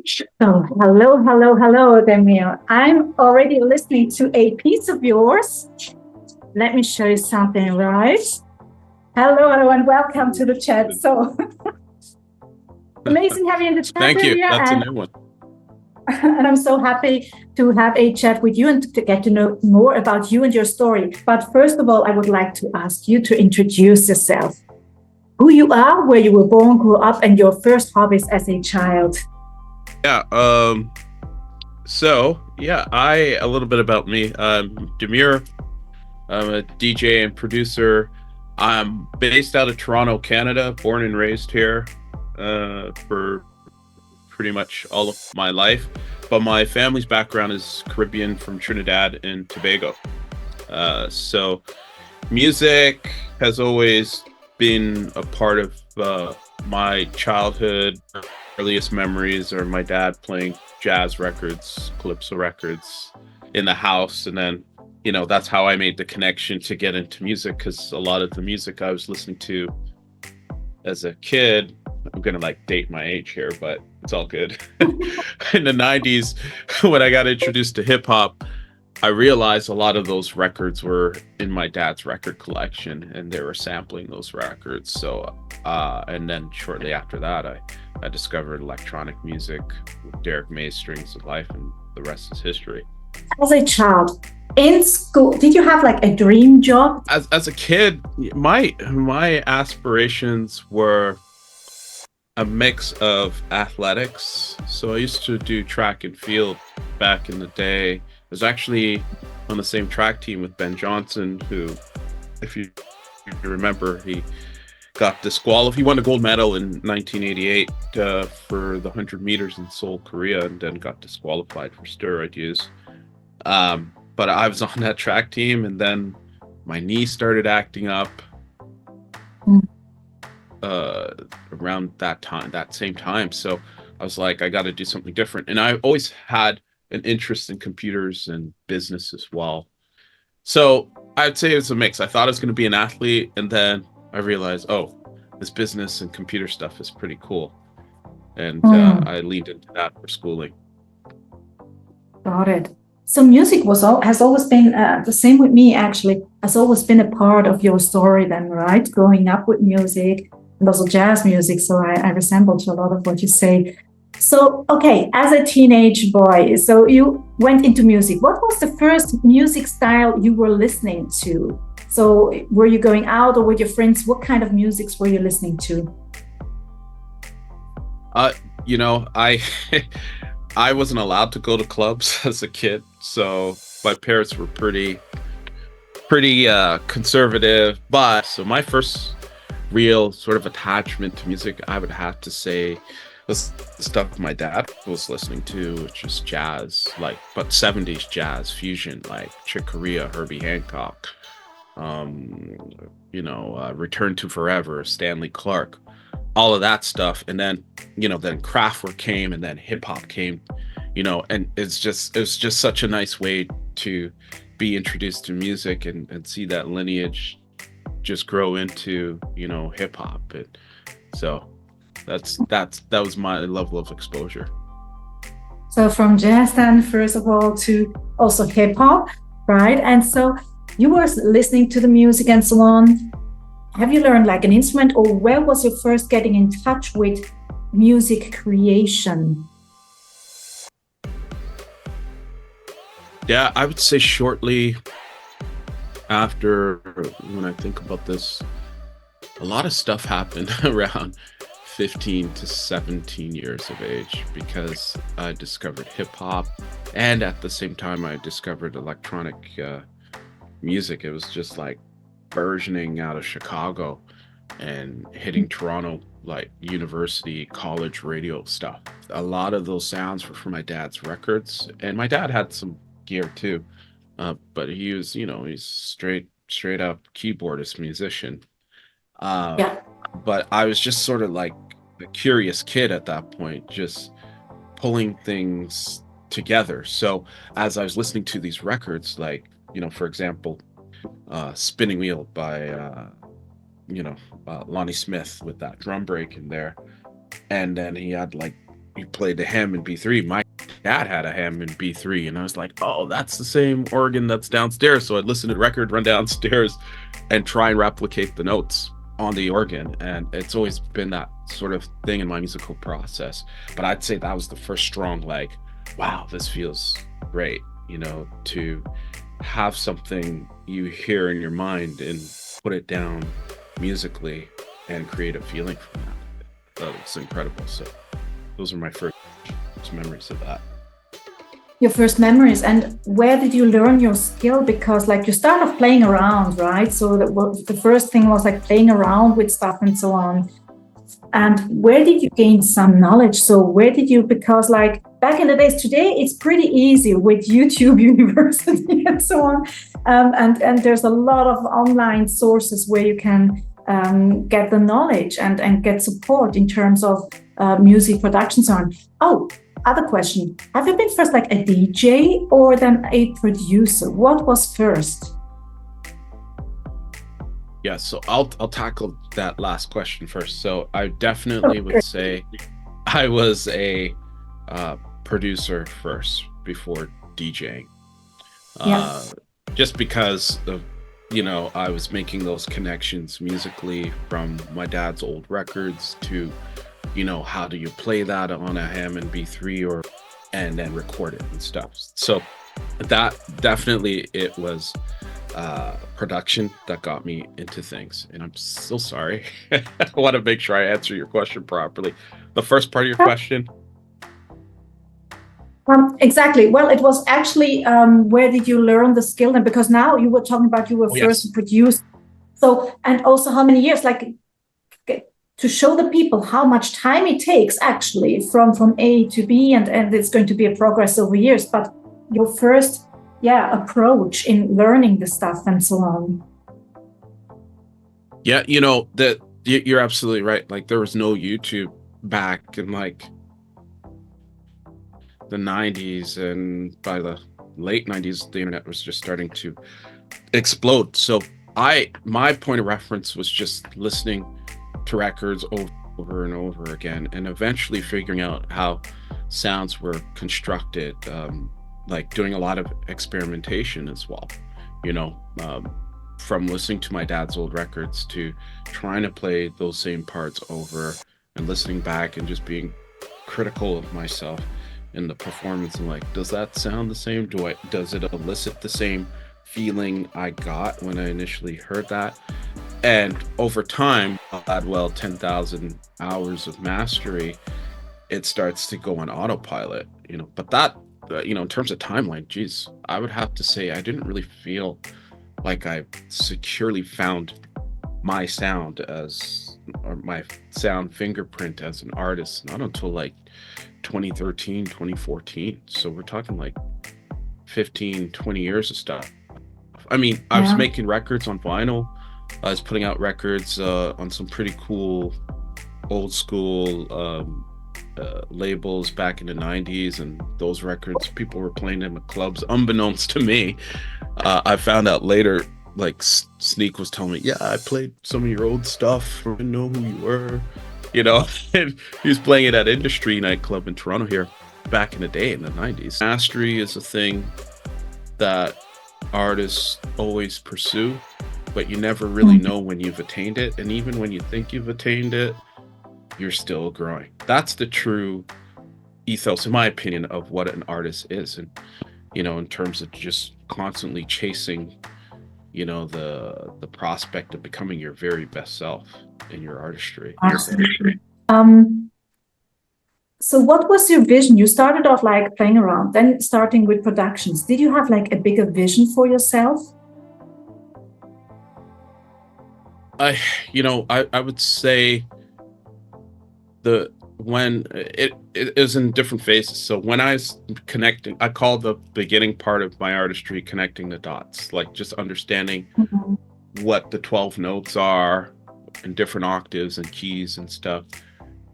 So, hello, Demuir. I'm already listening to a piece of yours. Let me show you something, right? Hello, and welcome to the chat. So, amazing having you in the chat. Thank you. Demuir, That's a new one. and I'm so happy to have a chat with you and to get to know more about you and your story. But first of all, I would like to ask you to introduce yourself. Who you are, where you were born, grew up, and your first hobbies as a child. Yeah. A little bit about me. I'm Demuir. I'm a DJ and producer. I'm based out of Toronto, Canada, born and raised here for pretty much all of my life. But my family's background is Caribbean, from Trinidad and Tobago. So music has always been a part of my childhood. Earliest memories are my dad playing jazz records, calypso records in the house. And then, that's how I made the connection to get into music, because a lot of the music I was listening to as a kid, I'm going to date my age here, but it's all good. In the 90s, when I got introduced to hip hop, I realized a lot of those records were in my dad's record collection and they were sampling those records. So, and then shortly after that, I discovered electronic music with Derek May's Strings of Life, and the rest is history. As a child, in school, did you have a dream job? As a kid, my aspirations were a mix of athletics. So I used to do track and field back in the day. I was actually on the same track team with Ben Johnson, who, if you remember, he got disqualified. He won a gold medal in 1988 for the 100 meters in Seoul, Korea, and then got disqualified for steroid use. But I was on that track team, and then my knee started acting up around that same time. So I was like, I got to do something different. And I always had an interest in computers and business as well. So I'd say it's a mix. I thought I was going to be an athlete, and then I realized, this business and computer stuff is pretty cool. And I leaned into that for schooling. Got it. So music has always been the same with me, actually, has always been a part of your story then, right? Growing up with music and also jazz music. So I resemble to a lot of what you say. So, okay, as a teenage boy, so you went into music. What was the first music style you were listening to? So were you going out or with your friends? What kind of musics were you listening to? I wasn't allowed to go to clubs as a kid, so my parents were pretty conservative. But so my first real sort of attachment to music, I would have to say, was the stuff my dad was listening to, which is jazz, but 70s jazz fusion, like Chick Corea, Herbie Hancock, Return to Forever, Stanley Clarke, all of that stuff. And then, then Kraftwerk came, and then hip hop came, and it was just such a nice way to be introduced to music and see that lineage just grow into, hip hop. And so that was my level of exposure. So from jazz then, first of all, to also hip hop, right? And so you were listening to the music and so on. Have you learned an instrument, or where was your first getting in touch with music creation? Yeah, I would say shortly after, when I think about this, a lot of stuff happened around 15 to 17 years of age, because I discovered hip hop, and at the same time I discovered electronic music. It was just burgeoning out of Chicago and hitting Toronto, university, college radio stuff. A lot of those sounds were from my dad's records, and my dad had some gear too, but he was, he's straight up keyboardist musician. But I was just sort of a curious kid at that point, just pulling things together. So as I was listening to these records, for example, Spinning Wheel by Lonnie Smith, with that drum break in there, and then he had you played the Hammond B3. My dad had a Hammond B3, and I was like, oh, that's the same organ that's downstairs. So I'd listen to the record, run downstairs, and try and replicate the notes on the organ. And it's always been that sort of thing in my musical process. But I'd say that was the first strong, like, wow, this feels great, you know, to have something you hear in your mind and put it down musically and create a feeling from that. That was incredible. So those are my first memories of that. Your first memories, and where did you learn your skill? Because like you started playing around, right? So the first thing was like playing around with stuff and so on. And where did you gain some knowledge? So where did you, because like back in the days, today it's pretty easy with YouTube University and so on. And there's a lot of online sources where you can get the knowledge and get support in terms of music production and so on. Oh, other question. Have you been first like a DJ or then a producer? What was first? Yeah, so I'll tackle that last question first. So I definitely would say I was a producer first before DJing. Just because of, you know, I was making those connections musically from my dad's old records to, you know, how do you play that on a Hammond B3 and then record it and stuff. So that definitely, it was production that got me into things. And I'm so sorry. I want to make sure I answer your question properly. The first part of your question. Exactly. Well, it was actually where did you learn the skill? And because now you were talking about you were first produced. So, and also how many years, like to show the people how much time it takes actually from A to B, and it's going to be a progress over years. But your first approach in learning the stuff and so on. Yeah, you know, that you're absolutely right. Like there was no YouTube back in like the 90s, and by the late 90s the internet was just starting to explode. So my point of reference was just listening to records over and over again, and eventually figuring out how sounds were constructed, like doing a lot of experimentation as well, you know, from listening to my dad's old records to trying to play those same parts over and listening back and just being critical of myself in the performance, and like, does that sound the same? Does it elicit the same feeling I got when I initially heard that? And over time, well, 10,000 hours of mastery, it starts to go on autopilot, you know. But that, you know, in terms of timeline, geez, I would have to say I didn't really feel like I securely found my sound or my sound fingerprint as an artist, not until like 2013, 2014. So we're talking like 15, 20 years of stuff. I mean, I was making records on vinyl. I was putting out records on some pretty cool old school labels back in the 90s, and those records, people were playing them at clubs unbeknownst to me. I found out later, like Sneak was telling me, yeah, I played some of your old stuff, I didn't know who you were, you know. And he was playing it at Industry nightclub in Toronto here back in the day in the 90s. Mastery is a thing that artists always pursue, but you never really know when you've attained it. And even when you think you've attained it, you're still growing. That's the true ethos, in my opinion, of what an artist is. And, you know, in terms of just constantly chasing, you know, the prospect of becoming your very best self in your artistry. Absolutely. So what was your vision? You started off like playing around, then starting with productions. Did you have like a bigger vision for yourself? I would say when it is in different phases. So when I was connecting, I call the beginning part of my artistry connecting the dots, like just understanding what the 12 notes are in different octaves and keys and stuff,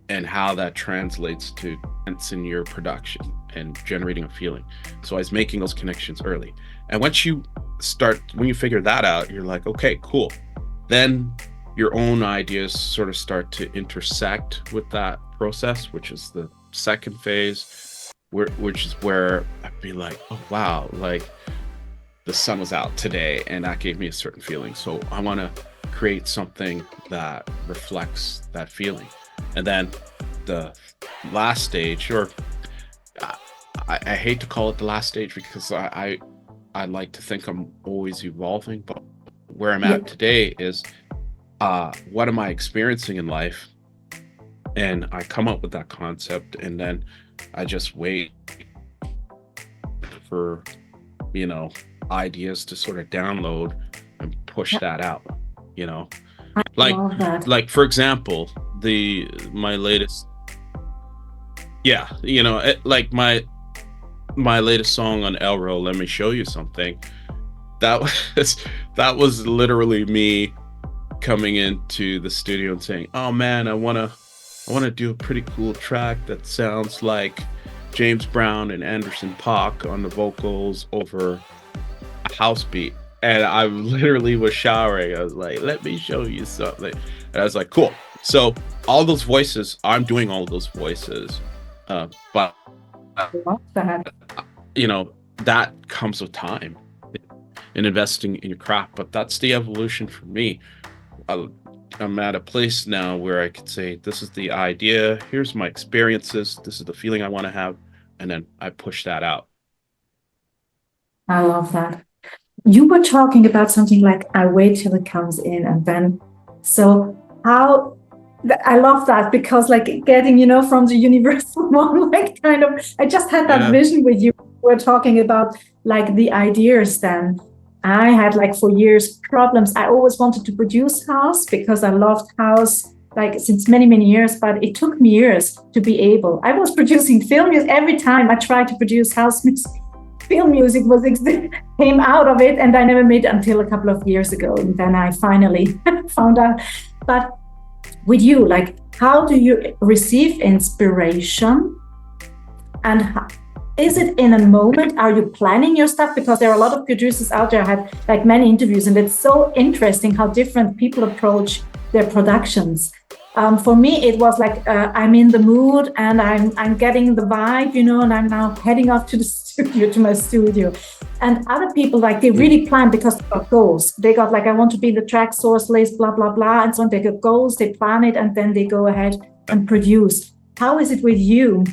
and how that translates to sense in your production and generating a feeling. So I was making those connections early. And when you figure that out, you're like, okay, cool. Then your own ideas sort of start to intersect with that process, which is the second phase, which is where I'd be like, oh wow, like the sun was out today and that gave me a certain feeling. So I want to create something that reflects that feeling. And then the last stage, or I hate to call it the last stage because I like to think I'm always evolving, but where I'm at today is what am I experiencing in life? And I come up with that concept, and then I just wait for, you know, ideas to sort of download and push that out, you know. I Like, love that. like for example, my latest, you know, like my latest song on Elro, Let Me Show You Something. That was literally me coming into the studio and saying, oh man, I want to do a pretty cool track that sounds like James Brown and Anderson .Paak on the vocals over a house beat. And I literally was showering. I was like, let me show you something. And I was like, cool. So all those voices, I'm doing all those voices. But I love that. you know, that comes with time and investing in your craft. But that's the evolution for me. I'm at a place now where I could say, this is the idea, here's my experiences, this is the feeling I want to have, and then I push that out. I love that. You were talking about something like, I wait till it comes in, and then, so how, I love that, because like getting, you know, from the universal one, like kind of, I just had that vision with you. We're talking about like the ideas then. I had like for years problems. I always wanted to produce house because I loved house like since many, many years, but it took me years to be able. I was producing film music every time I tried to produce house music. Film music came out of it, and I never made it until a couple of years ago. And then I finally found out. But with you, like, how do you receive inspiration? And is it in a moment? Are you planning your stuff? Because there are a lot of producers out there. I had like many interviews, and it's so interesting how different people approach their productions. For me, it was like I'm in the mood and I'm getting the vibe, you know, and I'm now heading off to the studio, to my studio. And other people, like, they really plan because they got goals. They got like, I want to be the track source list, blah, blah, blah. And so on. They got goals, they plan it, and then they go ahead and produce. How is it with you?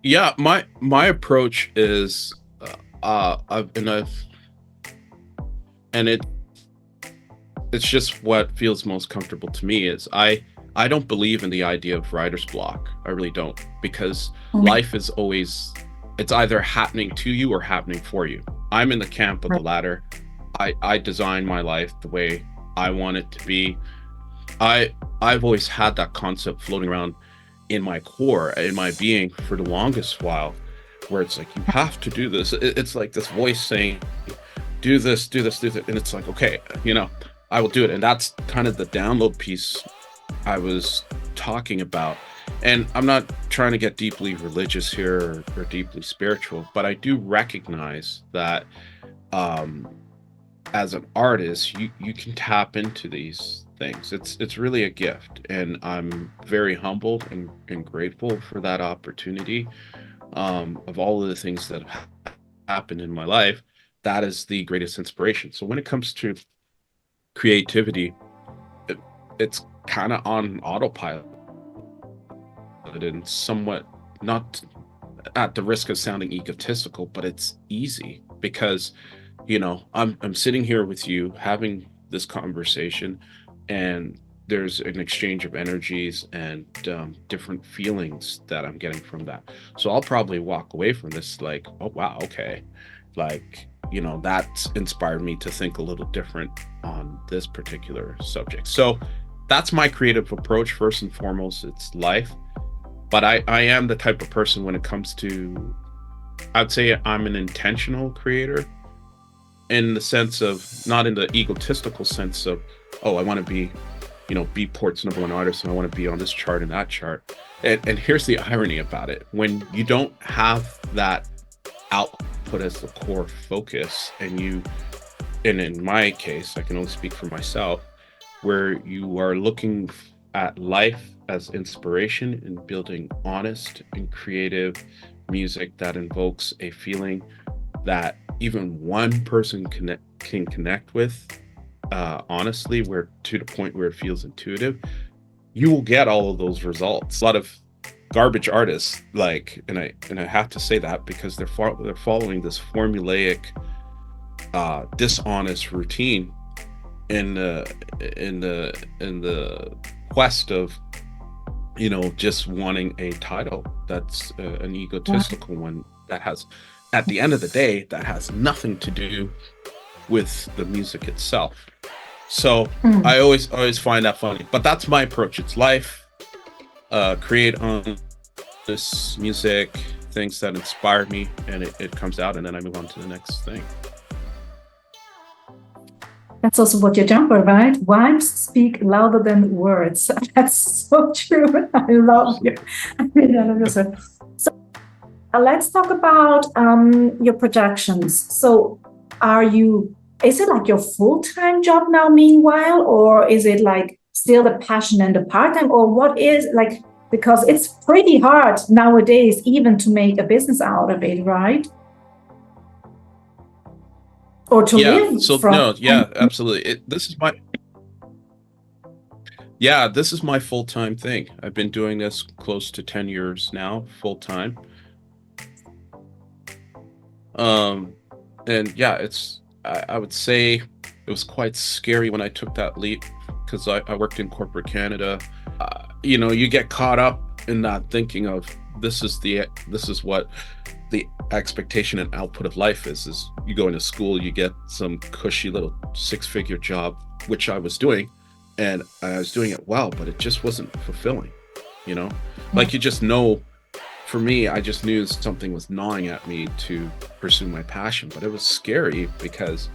Yeah, my approach is, it's just what feels most comfortable to me. Is I don't believe in the idea of writer's block. I really don't, because life is always, it's either happening to you or happening for you. I'm in the camp of the latter. I design my life the way I want it to be. I've always had that concept floating around in my core, in my being for the longest while, where it's like, you have to do this. It's like this voice saying, do this, do this, do that. And it's like, okay, you know, I will do it. And that's kind of the download piece I was talking about. And I'm not trying to get deeply religious here or deeply spiritual, but I do recognize that as an artist, you can tap into these things. It's really a gift, and I'm very humbled and grateful for that opportunity. Of all of the things that have happened in my life, that is the greatest inspiration. So when it comes to creativity, it's kind of on autopilot, and somewhat, not at the risk of sounding egotistical, but it's easy because, you know, I'm sitting here with you having this conversation, and there's an exchange of energies and different feelings that I'm getting from that. So I'll probably walk away from this like, oh wow, okay, like, you know, that's inspired me to think a little different on this particular subject. So that's my creative approach. First and foremost, it's life. But I am the type of person, when it comes to, I'd say I'm an intentional creator, in the sense of, not in the egotistical sense of, oh, I want to be, you know, Beatport's #1 artist and I want to be on this chart and that chart. And here's the irony about it. When you don't have that output as the core focus, and in my case, I can only speak for myself, where you are looking at life as inspiration in building honest and creative music that invokes a feeling that even one person can connect with honestly, where to the point where it feels intuitive, you will get all of those results. A lot of garbage artists, like, and I have to say that because they're following this formulaic, dishonest routine in the quest of, you know, just wanting a title that's an egotistical one that has, at the end of the day, that has nothing to do with the music itself. So I always find that funny, but that's my approach. It's life, create on this music, things that inspire me, and it comes out, and then I move on to the next thing. That's also what you're jumper, right? Vibes speak louder than words. That's so true. I love you. So let's talk about your projections. So is it like your full-time job now meanwhile, or is it like still the passion and the part-time, or what is like, because it's pretty hard nowadays even to make a business out of it, right? Or to live from. No, yeah, absolutely. This is my full-time thing. I've been doing this close to 10 years now, full-time. And yeah, I would say it was quite scary when I took that leap, because I worked in corporate Canada. You know, you get caught up in that thinking of this is what the expectation and output of life is you go into school, you get some cushy little 6-figure job, which I was doing, and I was doing it well, but it just wasn't fulfilling, you know? Like, you just know, for me, I just knew something was gnawing at me to pursue my passion, but it was scary because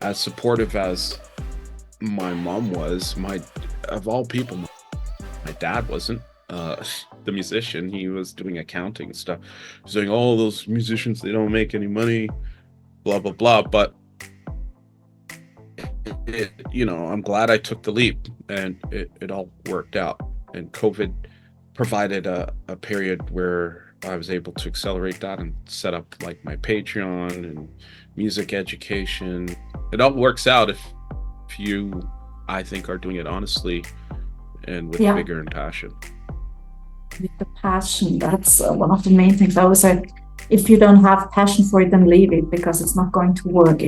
as supportive as my mom was, of all people, my dad wasn't. The musician, he was doing accounting and stuff. He's saying, "Oh, those musicians, they don't make any money, blah blah blah." But you know, I'm glad I took the leap, and it all worked out. And COVID provided a period where I was able to accelerate that and set up like my Patreon and music education. It all works out if you, I think, are doing it honestly and with vigor and passion. With the passion, that's one of the main things. I always say, if you don't have passion for it, then leave it, because it's not going to work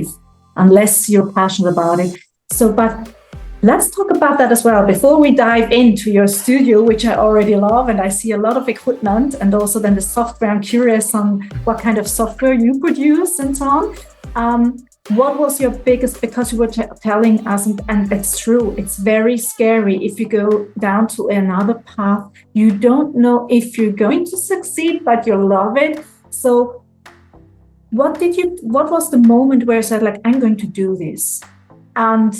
unless you're passionate about it. So, but let's talk about that as well before we dive into your studio, which I already love, and I see a lot of equipment, and also then the software. I'm curious on what kind of software you produce and so on. What was your biggest, because you were telling us, and it's true, it's very scary if you go down to another path. You don't know if you're going to succeed, but you love it. So what was the moment where you said, like, I'm going to do this? And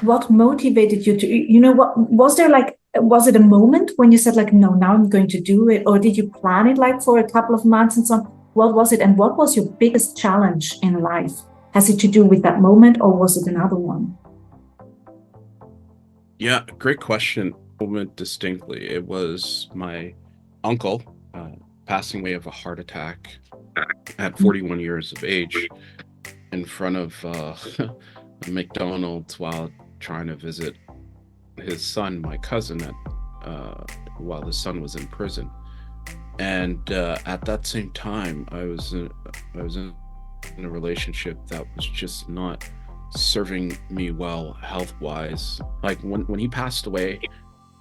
what motivated you to, you know, what was there, like, was it a moment when you said, like, no, now I'm going to do it? Or did you plan it like for a couple of months and so on? What was it? And what was your biggest challenge in life? Has it to do with that moment, or was it another one? Yeah, great question. Moment distinctly. It was my uncle passing away of a heart attack at 41 years of age in front of McDonald's while trying to visit his son, my cousin, while the son was in prison. And at that same time, I was in a relationship that was just not serving me well health-wise. Like when he passed away,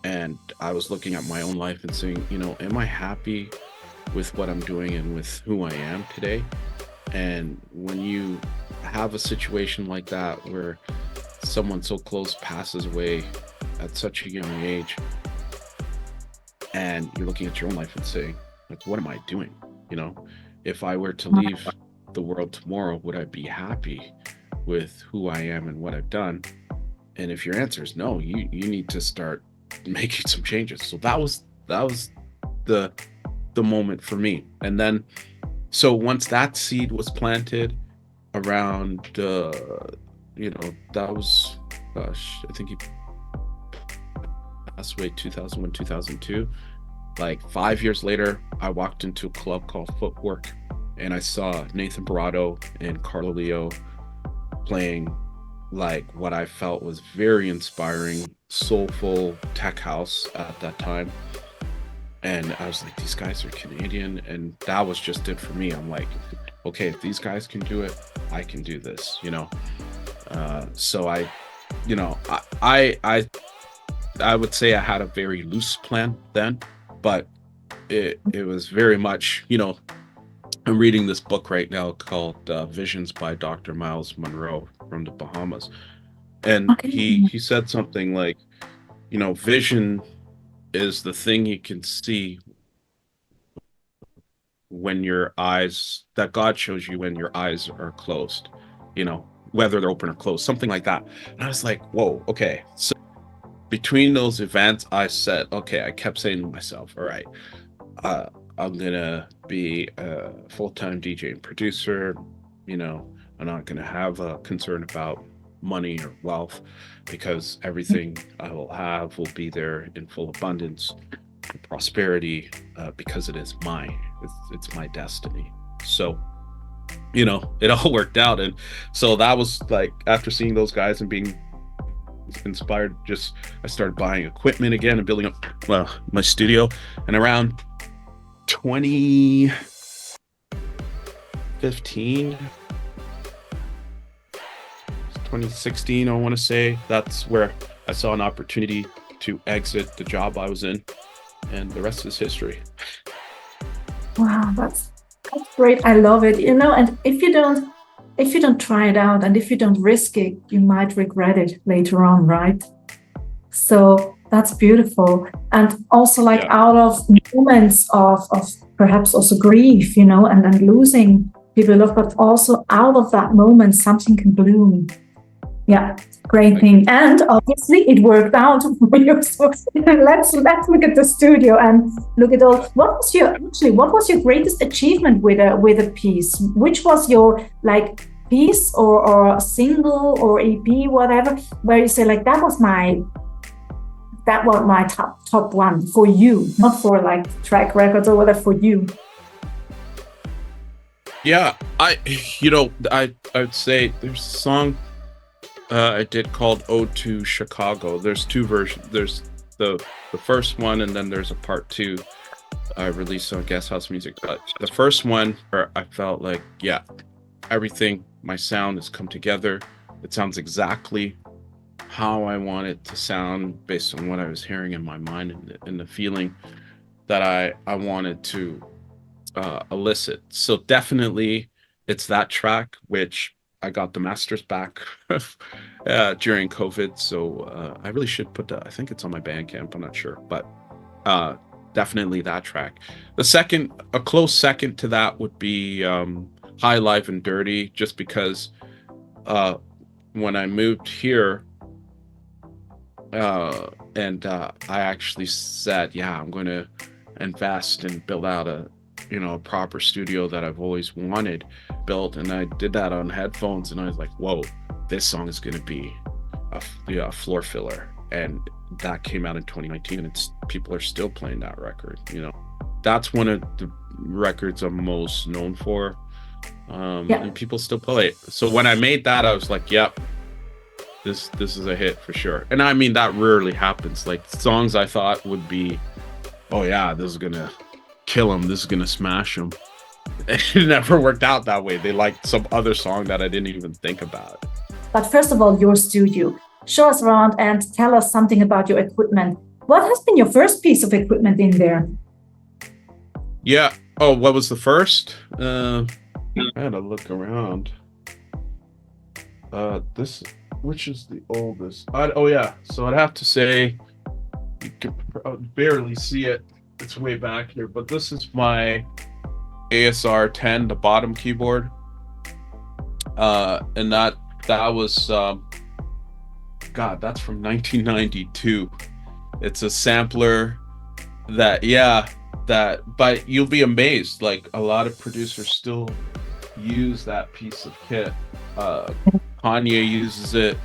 and I was looking at my own life and saying, you know, am I happy with what I'm doing and with who I am today? And when you have a situation like that where someone so close passes away at such a young age, and you're looking at your own life and saying, like, what am I doing? You know, if I were to leave the world tomorrow, would I be happy with who I am and what I've done? And if your answer is no, you need to start making some changes. So that was the moment for me. And then, so once that seed was planted around, you know, that was, gosh, I think passed away 2001, 2002. Like 5 years later, I walked into a club called Footwork, and I saw Nathan Barrato and Carlo Leo playing like what I felt was very inspiring, soulful tech house at that time. And I was like, these guys are Canadian, and that was just it for me. I'm like, okay, if these guys can do it, I can do this, you know. So I would say I had a very loose plan then, but it was very much, you know, I'm reading this book right now called Visions by Dr. Miles Monroe from the Bahamas. And Okay. he said something like, you know, vision is the thing you can see when your eyes, that God shows you when your eyes are closed, you know, whether they're open or closed, something like that. And I was like, whoa, okay. So between those events, I said, okay, I kept saying to myself, all right, I'm gonna be a full-time DJ and producer. You know, I'm not gonna have a concern about money or wealth, because everything I will have will be there in full abundance and prosperity, because it is mine. It's my destiny. So, you know, it all worked out. And so that was like, after seeing those guys and being inspired, just I started buying equipment again and building up my studio. And around 2016, I want to say, that's where I saw an opportunity to exit the job I was in, and the rest is history. Wow, that's great. I love it. You know, and if you don't try it out, and if you don't risk it, you might regret it later on, right? So that's beautiful. And also, like, out of moments of perhaps also grief, you know, and then losing people you love, but also out of that moment, something can bloom. Yeah, great thing. And obviously it worked out for you. So let's look at the studio and look at all. What was your greatest achievement with a piece? Which was your like piece or a single or EP, whatever, where you say like that was my top one for you, not for like track records or whatever, for you? Yeah, I would say there's a song I did called Ode to Chicago. There's two versions. There's the first one, and then there's a part 2 I released on Guest House Music. But the first one, where I felt like, yeah, everything, my sound has come together. It sounds exactly how I want it to sound based on what I was hearing in my mind and the feeling that I wanted to elicit. So definitely it's that track, which I got the masters back during COVID. So I really should put that. I think it's on my Bandcamp. I'm not sure, but definitely that track. The second, a close second to that would be High, Live and Dirty, just because when I moved here, and I actually said, yeah, I'm going to invest and build out a proper studio that I've always wanted built. And I did that on headphones, and I was like, whoa, this song is going to be a floor filler. And that came out in 2019, and people are still playing that record. You know, that's one of the records I'm most known for. And people still play it. So when I made that, I was like, yep, this is a hit for sure. And I mean, that rarely happens. Like, songs I thought would be, oh yeah, this is gonna kill them, this is gonna smash them, it never worked out that way. They liked some other song that I didn't even think about. But first of all, your studio. Show us around and tell us something about your equipment. What has been your first piece of equipment in there? Yeah. Oh, what was the first? I had to look around. Which is the oldest? So I'd have to say, you can barely see it. It's way back here, but this is my ASR 10, the bottom keyboard. And that was, that's from 1992. It's a sampler but you'll be amazed. Like, a lot of producers still use that piece of kit. Kanye uses it.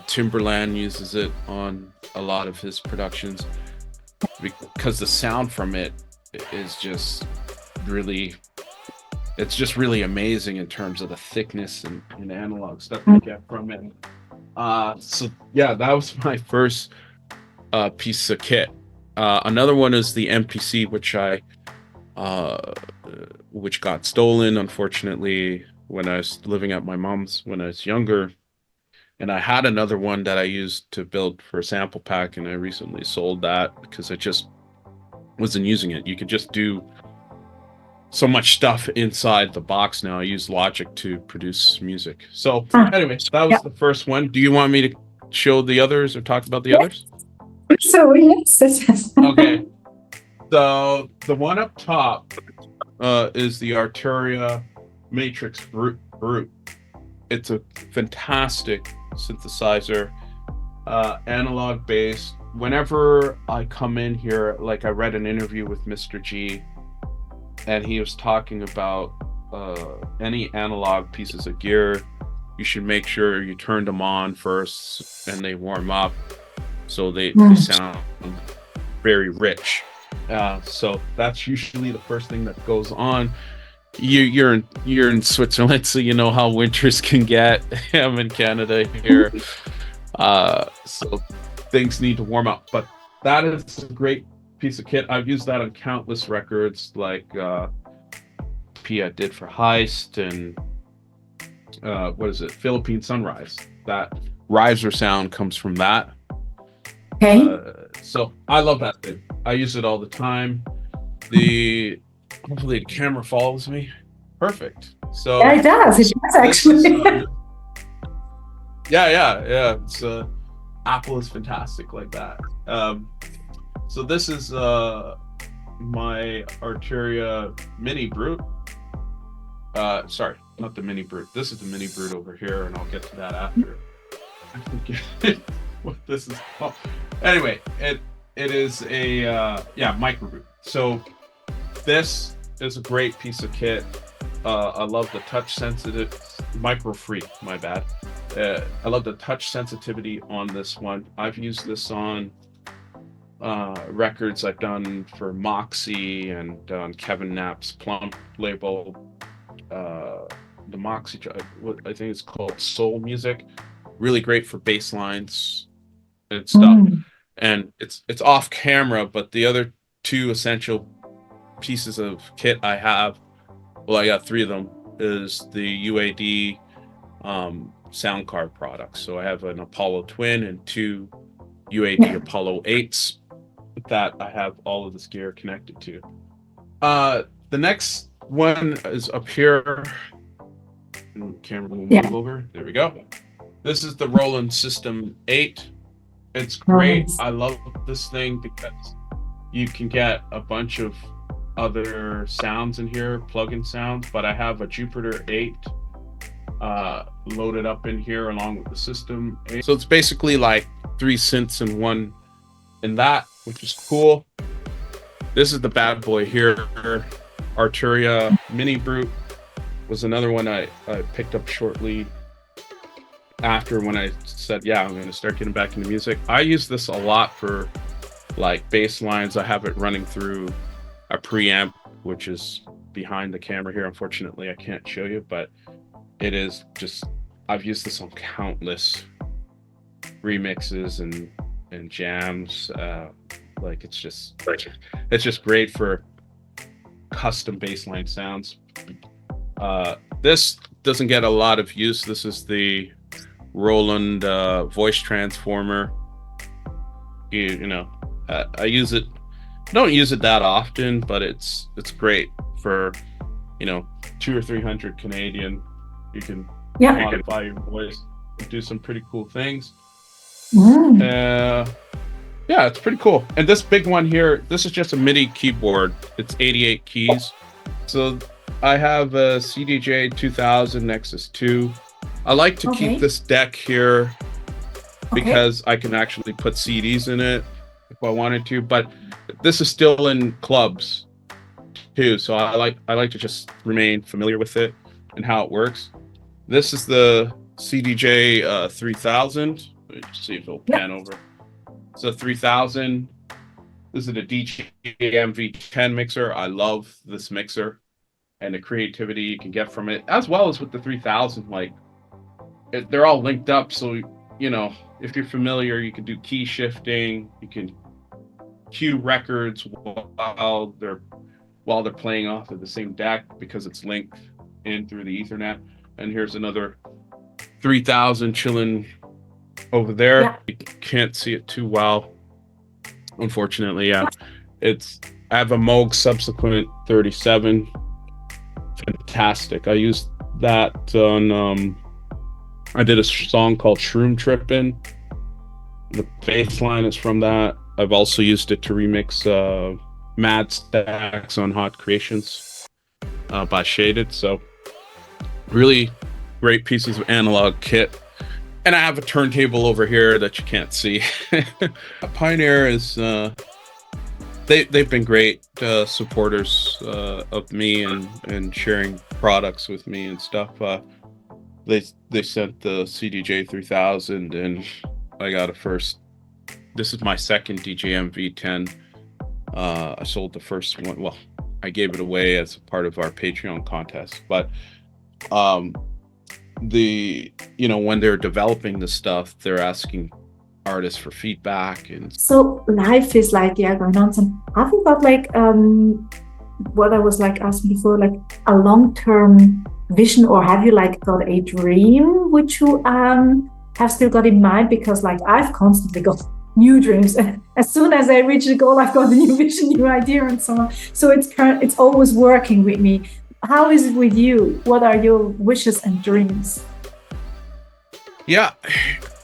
Timberland uses it on a lot of his productions because the sound from it is just really, it's just really amazing in terms of the thickness and analog stuff you get from it. So yeah, that was my first piece of kit. Another one is the MPC, which got stolen, unfortunately, when I was living at my mom's when I was younger. And I had another one that I used to build for a sample pack, and I recently sold that because I just wasn't using it. You could just do so much stuff inside the box now. I use Logic to produce music. So anyway, that was the first one. Do you want me to show the others or talk about the others? So yes. Okay. So the one up top is the Arturia Matrix Brute. It's a fantastic synthesizer, analog based. Whenever I come in here, like I read an interview with Mr. G, and he was talking about any analog pieces of gear, you should make sure you turn them on first and they warm up so they sound very rich. So that's usually the first thing that goes on. You're in Switzerland, so you know how winters can get. I'm in Canada here, so things need to warm up. But that is a great piece of kit. I've used that on countless records, like Pierre did for Heist, and what is it, Philippine Sunrise. That riser sound comes from that. Okay. So I love that thing. I use it all the time. Hopefully the camera follows me. Perfect. So yeah, it does actually. Yeah. It's Apple is fantastic like that. So this is my Arturia Mini Brute. Sorry, not the Mini Brute. This is the Mini Brute over here, and I'll get to that after. I forget what this is called. Anyway, it is a Micro Brute. So this is a great piece of kit. I love the touch sensitive Micro Free. My bad. I love the touch sensitivity on this one. I've used this on records I've done for Moxie and on Kevin Knapp's Plump label. The Moxie, I think it's called Soul Music. Really great for bass lines and stuff. And it's off camera, but the other two essential pieces of kit I have, well, I got three of them, is the UAD sound card products. So I have an Apollo Twin and two UAD Apollo 8s that I have all of this gear connected to. The next one is up here. Camera will move over. There we go. This is the Roland System 8. It's great. I love this thing because you can get a bunch of other sounds in here, plug-in sounds, but I have a Jupiter 8 loaded up in here along with the System 8. So it's basically like 3 synths in one in that, which is cool. This is the bad boy here. Arturia Mini Brute was another one I picked up shortly after when I said, I'm going to start getting back into music. I use this a lot for like bass lines. I have it running through a preamp, which is behind the camera here. Unfortunately, I can't show you, but it is just, I've used this on countless remixes and jams. Like it's just great for custom bassline sounds. This doesn't get a lot of use. This is the Roland voice transformer. You know, I use it. Don't use it that often, but it's great for 200 or 300 Canadian. You can modify your voice and do some pretty cool things. It's pretty cool. And this big one here, this is just a MIDI keyboard. It's 88 keys. So I have a CDJ 2000 Nexus 2. I like to keep this deck here because I can actually put CDs in it if I wanted to, but this is still in clubs too, so I like to just remain familiar with it and how it works. This is the CDJ 3000. Let me see if it'll pan over. So 3000. This is a DJing V10 mixer. I love this mixer and the creativity you can get from it, as well as with the 3000. Like, they're all linked up, so you know, if you're familiar, you can do key shifting. You can cue records while they're playing off of the same deck because it's linked in through the Ethernet. And here's another 3000 chilling over there. Yeah. You can't see it too well, unfortunately. Yeah, I have a Moog Subsequent 37. Fantastic. I used that on I did a song called Shroom Trippin'. The bass line is from that. I've also used it to remix Mad Stacks on Hot Creations by Shaded. So really great pieces of analog kit. And I have a turntable over here that you can't see. Pioneer is they've been great supporters of me and sharing products with me and stuff. They sent the CDJ 3000, and I got a first. This is my second DJM V10. I sold the first one. Well, I gave it away as a part of our Patreon contest. But when they're developing the stuff, they're asking artists for feedback. And so life is like, yeah, going on. Some have you got like what I was like asking before, like a long-term vision, or have you like got a dream which you have still got in mind? Because like I've constantly got new dreams. As soon as I reach the goal, I've got a new vision, new idea, and so on. So it's always working with me. How is it with you? What are your wishes and dreams? Yeah,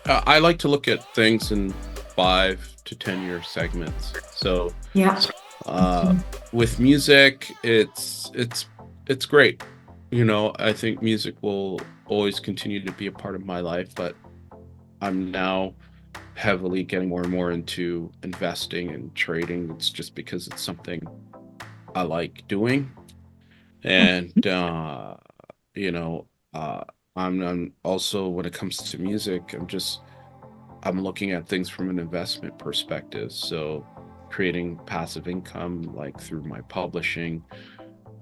I like to look at things in 5 to 10 year segments. So yeah, with music, it's great. You know, I think music will always continue to be a part of my life, but I'm now heavily getting more and more into investing and trading. It's just because it's something I like doing. And I'm also, when it comes to music, I'm looking at things from an investment perspective. So creating passive income, like through my publishing,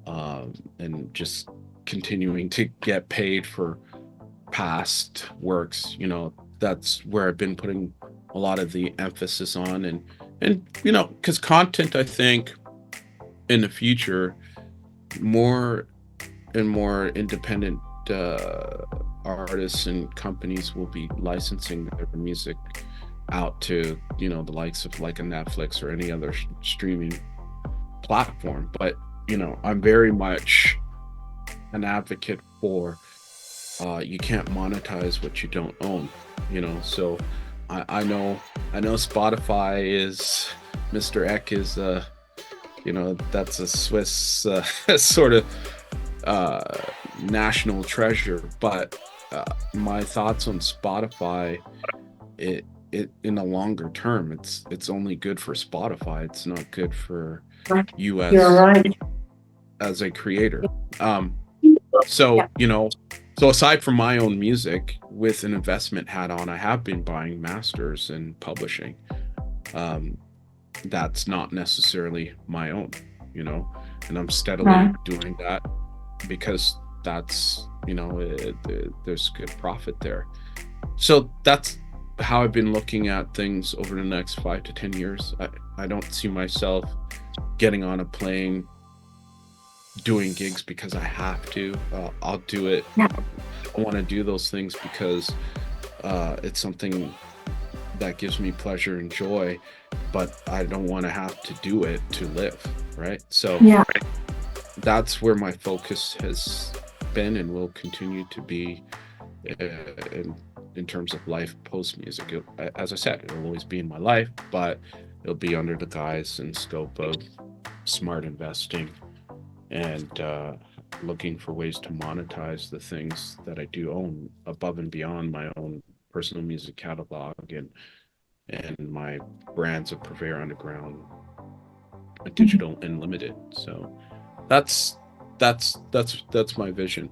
and just continuing to get paid for past works. You know, that's where I've been putting a lot of the emphasis on. And you know, because content, I think in the future, more and more independent artists and companies will be licensing their music out to, you know, the likes of like a Netflix or any other streaming platform. But you know, I'm very much an advocate for you can't monetize what you don't own, you know. So I know Spotify is, Mr. Eck is you know, that's a Swiss sort of national treasure. But my thoughts on Spotify, it in the longer term, it's only good for Spotify. It's not good for you as a creator. So yeah. You know, so aside from my own music, with an investment hat on, I have been buying masters and publishing. That's not necessarily my own, you know, and I'm steadily doing that because that's, you know, there's good profit there. So that's how I've been looking at things over the next 5 to 10 years. I don't see myself getting on a plane, doing gigs because I have to. I'll do it. I want to do those things because it's something that gives me pleasure and joy, but I don't want to have to do it to live, right? So yeah, that's where my focus has been and will continue to be in terms of life post music. As I said, it'll always be in my life, but it'll be under the guise and scope of smart investing and looking for ways to monetize the things that I do own above and beyond my own personal music catalog and my brands of Purveyor Underground, Digital and Limited. So that's my vision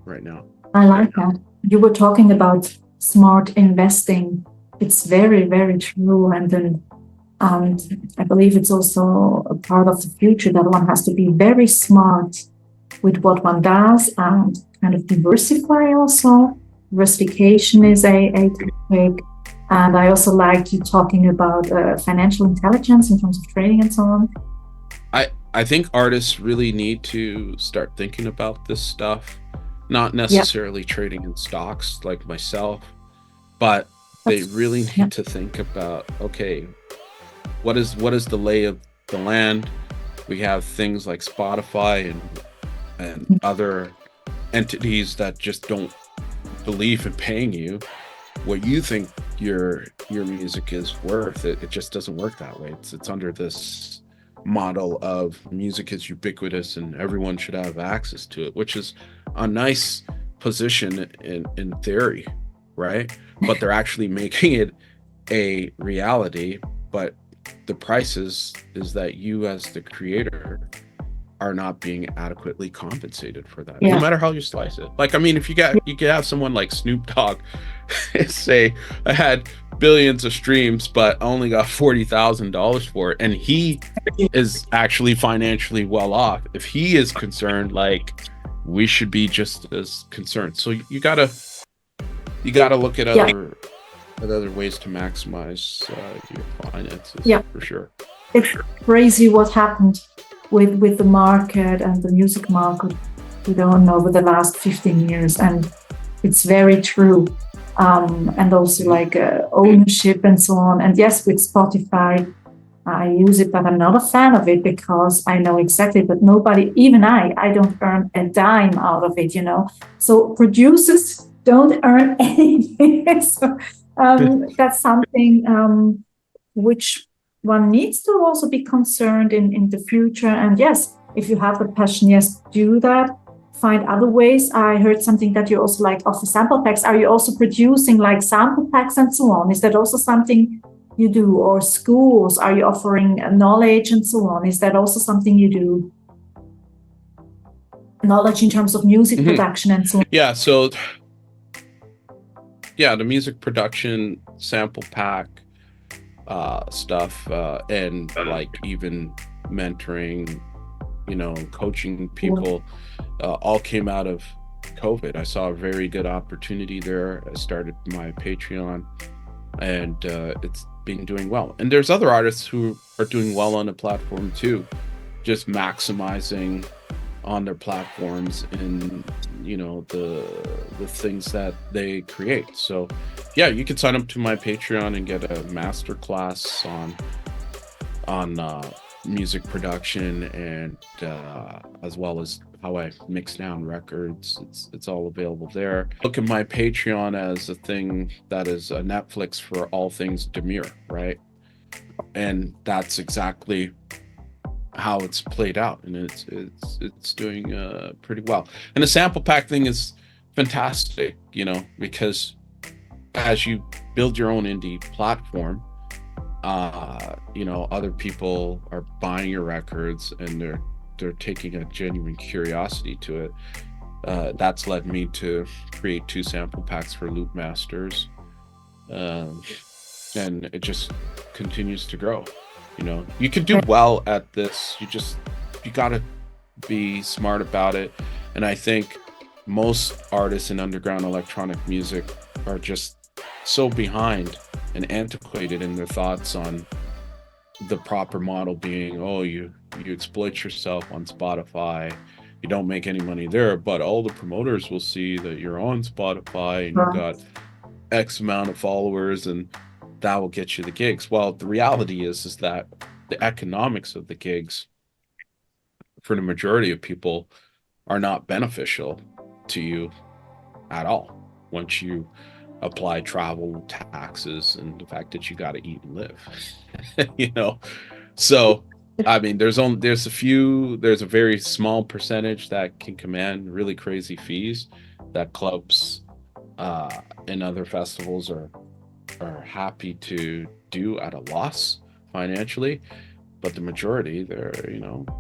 right now. I like that. You were talking about smart investing. It's very, very true. And I believe it's also a part of the future that one has to be very smart with what one does and kind of diversify also. Diversification is a topic. And I also like you talking about financial intelligence in terms of trading and so on. I think artists really need to start thinking about this stuff, not necessarily trading in stocks like myself, but they really need to think about, okay, what is the lay of the land? We have things like Spotify and other entities that just don't believe in paying you what you think your music is worth. It just doesn't work that way. It's under this model of music is ubiquitous and everyone should have access to it, which is a nice position in theory, right? But they're actually making it a reality. But the price is that you as the creator are not being adequately compensated for that, no matter how you slice it. Like, I mean, if you could have someone like Snoop Dogg say, I had billions of streams, but only got $40,000 for it, and he is actually financially well off. If he is concerned, like, we should be just as concerned. So you gotta look at other ways to maximize your finances. For sure. It's crazy what happened with the market and the music market, we don't know, over the last 15 years. And it's very true. And also like ownership and so on. And yes, with Spotify, I use it, but I'm not a fan of it because I know exactly that nobody, even I don't earn a dime out of it, So producers don't earn anything. So that's something which one needs to also be concerned in the future. And yes, if you have the passion, yes, do that. Find other ways. I heard something that you also like offer sample packs. Are you also producing like sample packs and so on? Is that also something you do? Or schools, are you offering knowledge and so on? Is that also something you do? Knowledge in terms of music production and so on? The music production sample pack stuff and like even mentoring, coaching people all came out of COVID. I saw a very good opportunity there. I started my Patreon and it's been doing well. And there's other artists who are doing well on the platform too, just maximizing on their platforms and the things that they create. So you can sign up to my Patreon and get a master class on music production and as well as how I mix down records. It's all available there. Look at my Patreon as a thing that is a Netflix for all things Demuir, right? And that's exactly how it's played out, and it's doing pretty well. And the sample pack thing is fantastic, because as you build your own indie platform, other people are buying your records and they're taking a genuine curiosity to it. That's led me to create 2 sample packs for Loop Masters, and it just continues to grow. You can do well at this. You gotta be smart about it. And I think most artists in underground electronic music are just so behind and antiquated in their thoughts on the proper model being, you exploit yourself on Spotify, you don't make any money there, but all the promoters will see that you're on Spotify and you've got X amount of followers and that will get you the gigs. Well, the reality is that the economics of the gigs for the majority of people are not beneficial to you at all once you apply travel taxes and the fact that you got to eat and live. So I mean, there's a very small percentage that can command really crazy fees that clubs and other festivals are happy to do at a loss financially. but the majority, they're,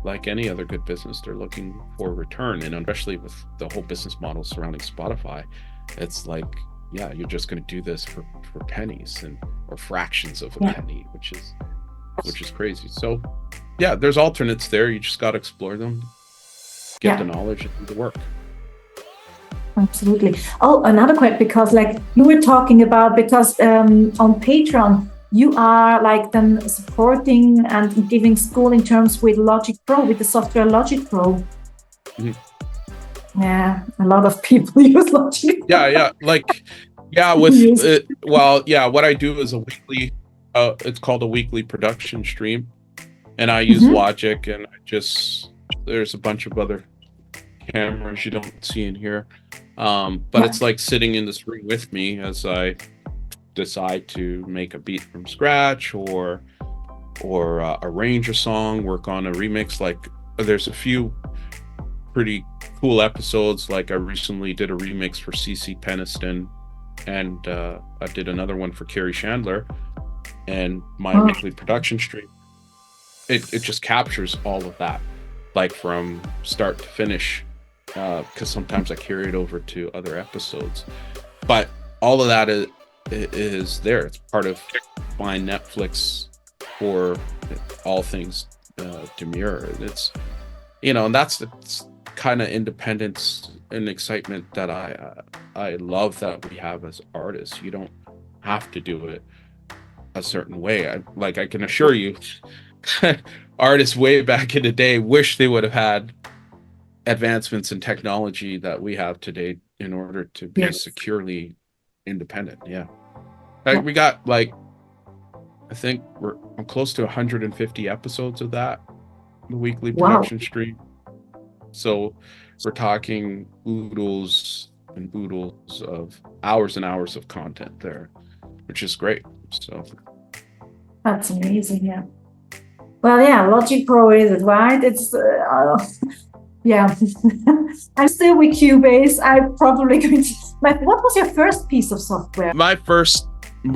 like any other good business, they're looking for return. And especially with the whole business model surrounding Spotify, it's like, yeah, you're just going to do this for pennies or fractions of a penny, which is crazy. So yeah, there's alternates there. You just got to explore them, get the knowledge, and do the work. Absolutely. Oh, another question, because like you were talking about, because on Patreon, you are like then supporting and giving school in terms with Logic Pro, with the software Logic Pro. Yeah, a lot of people use Logic. What I do is a weekly, it's called a weekly production stream, and I use Logic, and there's a bunch of other cameras you don't see in here, but it's like sitting in this room with me as I decide to make a beat from scratch or arrange a song, work on a remix. Like there's a few pretty cool episodes. Like I recently did a remix for CC Peniston, and I did another one for Carrie Chandler, and my weekly production stream, it just captures all of that, like from start to finish, because sometimes I carry it over to other episodes, but all of that is there. It's part of my Netflix for all things Demuir. It's and that's the kind of independence and excitement that I love that we have as artists. You don't have to do it a certain way. I can assure you, artists way back in the day wish they would have had advancements in technology that we have today in order to be securely independent. We got I think I'm close to 150 episodes of that, the weekly production stream. So we're talking oodles and oodles of hours and hours of content there, which is great. So that's amazing. Well, Logic Pro is it, right? It's I'm still with Cubase. I'm probably going to. What was your first piece of software? My first thing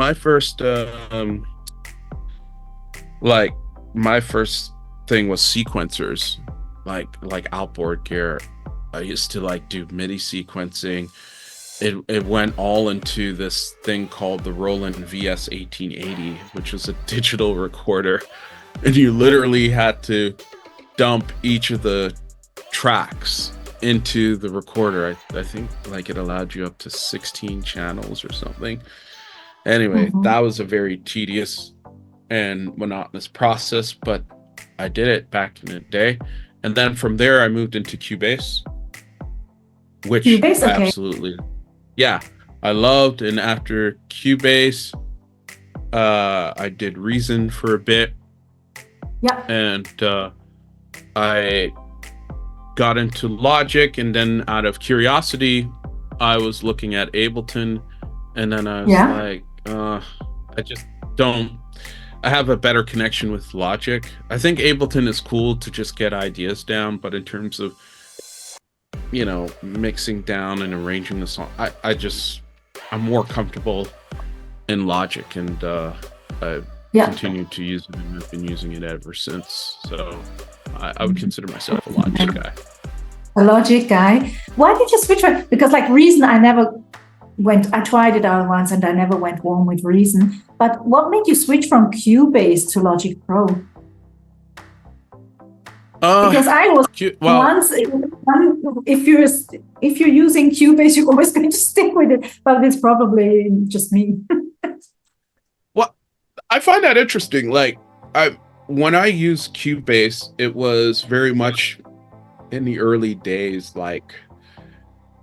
was sequencers, like outboard gear. I used to do MIDI sequencing. It went all into this thing called the Roland VS 1880, which was a digital recorder, and you literally had to dump each of the tracks into the recorder. I think it allowed you up to 16 channels or something. Anyway, that was a very tedious and monotonous process, but I did it back in the day. And then from there I moved into Cubase, which absolutely I loved. And after Cubase, I did Reason for a bit, and I got into Logic, and then out of curiosity I was looking at Ableton, and then I was I have a better connection with Logic. I think Ableton is cool to just get ideas down, but in terms of mixing down and arranging the song, I'm more comfortable in Logic, and I've continued to use it, and I've been using it ever since. So I would consider myself a Logic guy. A Logic guy. Why did you switch? Because Reason, I tried it out once and I never went warm with Reason. But what made you switch from Cubase to Logic Pro? Because I was once, if you're using Cubase, you're always going to stick with it. But it's probably just me. Well, I find that interesting. When I used Cubase, it was very much in the early days, it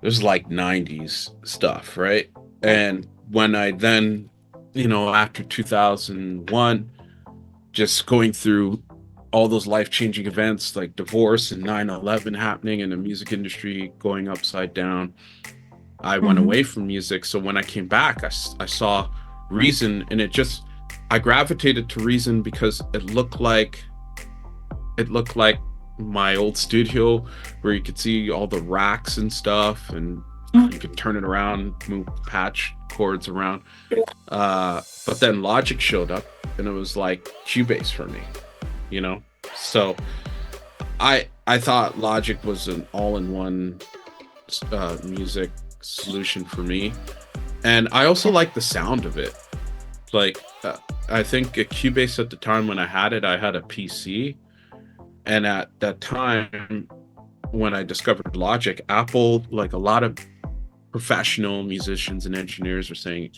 was 90s stuff, right? And when I then, after 2001, just going through all those life-changing events like divorce and 9/11 happening and the music industry going upside down, I went away from music. So when I came back, I saw Reason, and I gravitated to Reason because it looked like my old studio, where you could see all the racks and stuff, and you could turn it around, move patch chords around. But then Logic showed up, and it was like Cubase for me. you know. So I thought Logic was an all-in-one music solution for me, and I also like the sound of it. Like I think at Cubase at the time when I had it, I had a PC, and at that time when I discovered Logic, Apple, like a lot of professional musicians and engineers are saying,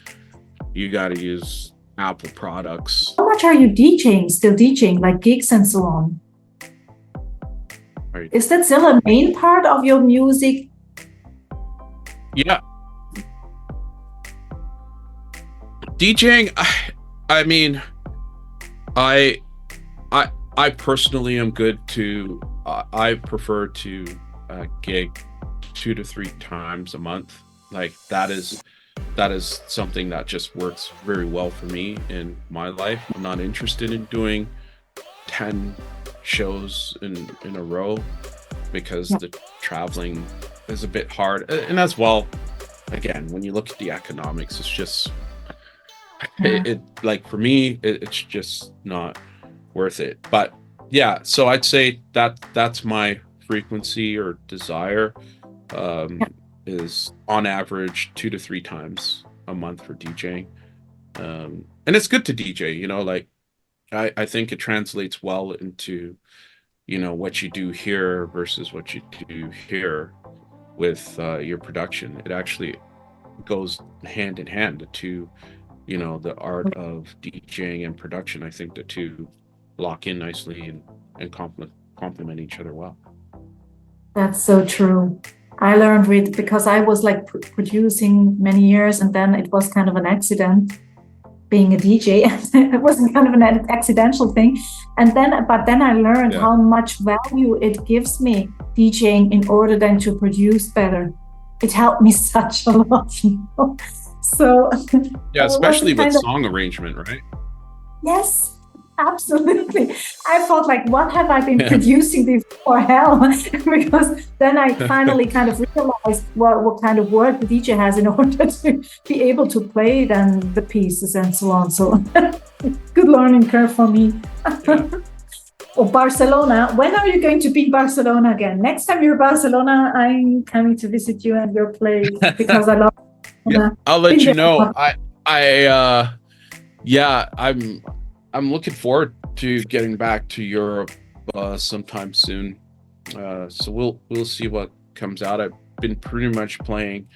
you got to use Apple products. How much are you DJing, still DJing, like gigs and so on? Right. Is that still a main part of your music? Yeah. DJing, I mean, I personally am good to, I prefer to gig 2 to 3 times a month. Like that is something that just works very well for me in my life. I'm not interested in doing 10 shows in a row because the traveling is a bit hard. And as well, again, when you look at the economics, it's just it like for me it's just not worth it. But yeah, so I'd say that's my frequency or desire, is on average 2 to 3 times a month for DJing. And it's good to DJ, you know, like I think it translates well into, you know, what you do here versus what you do here with your production. It actually goes hand in hand, the two, you know, the art of DJing and production. I think the two lock in nicely and complement each other well. That's so true. I learned with, because I was like producing many years, and then it was kind of an accident being a DJ. It wasn't kind of an accidental thing. And then, but then I learned how much value it gives me DJing in order then to produce better. It helped me such a lot, you know? So yeah, especially with song arrangement, right? Yes, absolutely. I felt like, what have I been producing before hell? Because then I finally kind of realized what kind of work the DJ has in order to be able to play then the pieces and so on. So good learning curve for me. Oh, Barcelona. When are you going to be in Barcelona again? Next time you're in Barcelona, I'm coming to visit you and your place because I love I'll let you know. I'm looking forward to getting back to Europe sometime soon. So we'll see what comes out. I've been pretty much playing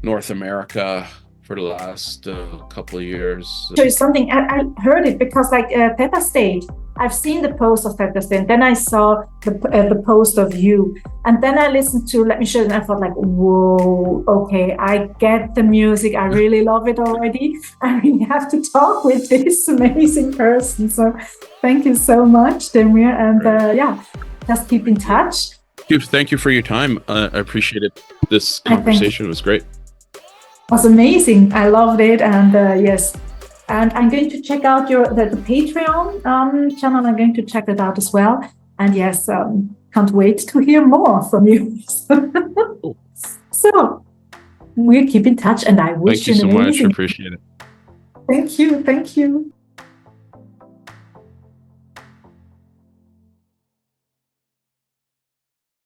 North America for the last couple of years. There's something I heard it because like Theta State. I've seen the post of Theta State, and then I saw the post of you, and then I listened to Let Me Show You, and I thought like, whoa, okay, I get the music. I really love it already. I really have to talk with this amazing person. So thank you so much, Demuir, and just keep in touch. Thank you for your time. I appreciate it. This conversation was great. It was amazing. I loved it, and yes. And I'm going to check out the Patreon channel. I'm going to check that out as well. And yes, can't wait to hear more from you. So we'll keep in touch, and I wish you an amazing. Thank you so much. I appreciate it. Thank you. Thank you.